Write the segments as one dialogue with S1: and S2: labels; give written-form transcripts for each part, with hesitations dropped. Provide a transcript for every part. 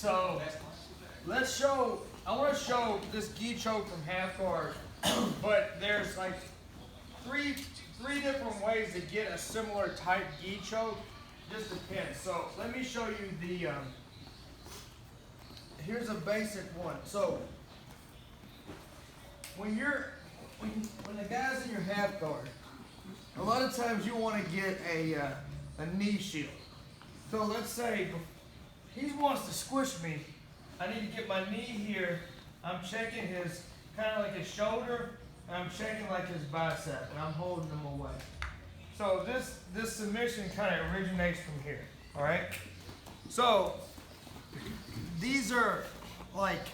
S1: So let's show, I want to show this gi choke from half guard, but there's like three different ways to get a similar type gi choke. Just depends. So let me show you the, here's a basic one. So when the guy's in your half guard, a lot of times you want to get a knee shield. So let's say he wants to squish me. I need to get my knee here. I'm checking his, kind of like his shoulder, and I'm checking like his bicep, and I'm holding him away. So this submission kind of originates from here, all right? So these are like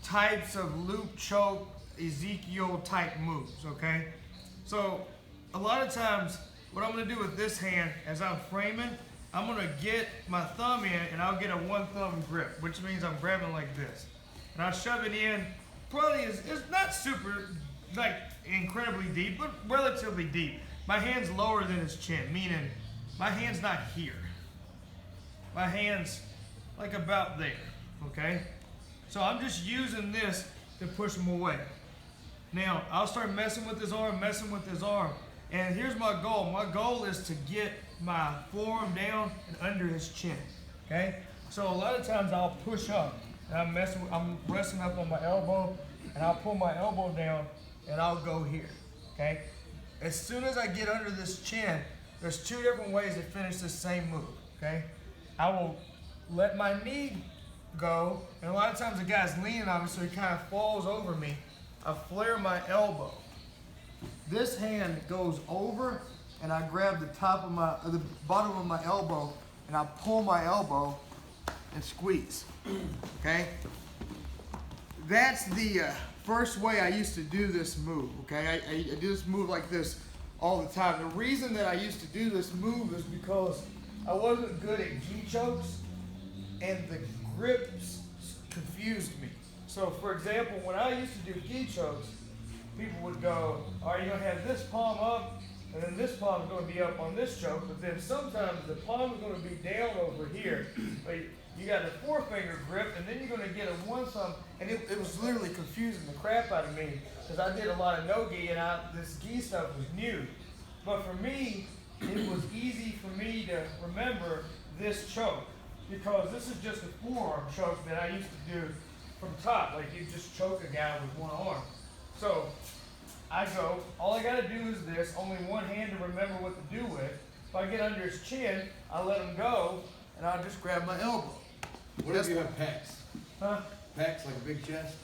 S1: types of loop choke, Ezekiel type moves, okay? So a lot of times what I'm gonna do with this hand as I'm framing, I'm gonna get my thumb in and I'll get a one thumb grip, which means I'm grabbing like this. And I'll shove it in, probably it's not super, like incredibly deep, but relatively deep. My hand's lower than his chin, meaning my hand's not here. My hand's like about there, okay? So I'm just using this to push him away. Now, I'll start messing with his arm, and here's my goal. My goal is to get my forearm down and under his chin, okay? So a lot of times I'll push up, and I'm resting up on my elbow, and I'll pull my elbow down, and I'll go here, okay? As soon as I get under this chin, there's two different ways to finish this same move, okay? I will let my knee go, and a lot of times the guy's leaning on me, so he kind of falls over me. I flare my elbow. This hand goes over, and I grab the bottom of my elbow, and I pull my elbow and squeeze, okay? That's the first way I used to do this move, okay? I do this move like this all the time. The reason that I used to do this move is because I wasn't good at gi chokes, and the grips confused me. So for example, when I used to do gi chokes, people would go, all right, you're gonna have this palm up, and then this palm is gonna be up on this choke, but then sometimes the palm is gonna be down over here. But you got the forefinger grip, and then you're gonna get a one thumb, and it was literally confusing the crap out of me, because I did a lot of no-gi, and this gi stuff was new. But for me, it was easy for me to remember this choke, because this is just a forearm choke that I used to do from top, like you just choke a guy with one arm. So I go, all I gotta do is this, only one hand to remember what to do with. If I get under his chin, I let him go, and I'll just grab my elbow.
S2: What if you have pecs?
S1: Huh?
S2: Pecs, like a big chest?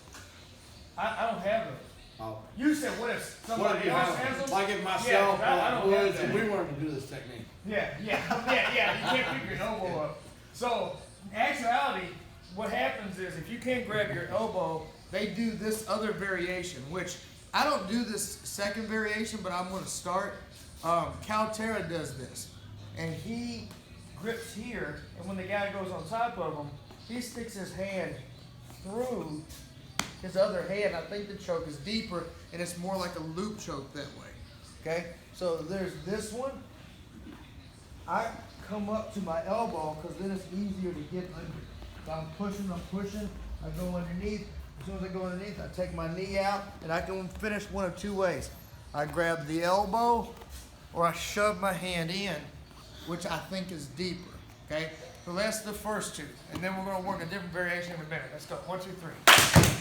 S1: I don't have those.
S2: Oh.
S1: You said what if somebody else has them?
S2: Like if myself
S1: I
S2: or
S1: don't
S2: Woods,
S1: have
S2: and
S1: that.
S2: we wanted to do this technique.
S1: Yeah. You can't pick your elbow up. So, in actuality, what happens is if you can't grab your elbow, they do this other variation, which I don't do this second variation, but I'm going to start. Caltera does this, and he grips here, and when the guy goes on top of him, he sticks his hand through his other hand. I think the choke is deeper, and it's more like a loop choke that way. Okay, so there's this one. I come up to my elbow because then it's easier to get under. So I'm pushing, I go underneath. As soon as I go underneath, I take my knee out, and I can finish one of two ways. I grab the elbow, or I shove my hand in, which I think is deeper, okay? So that's the first two. And then we're gonna work a different variation in a minute. Let's go, 1, 2, 3.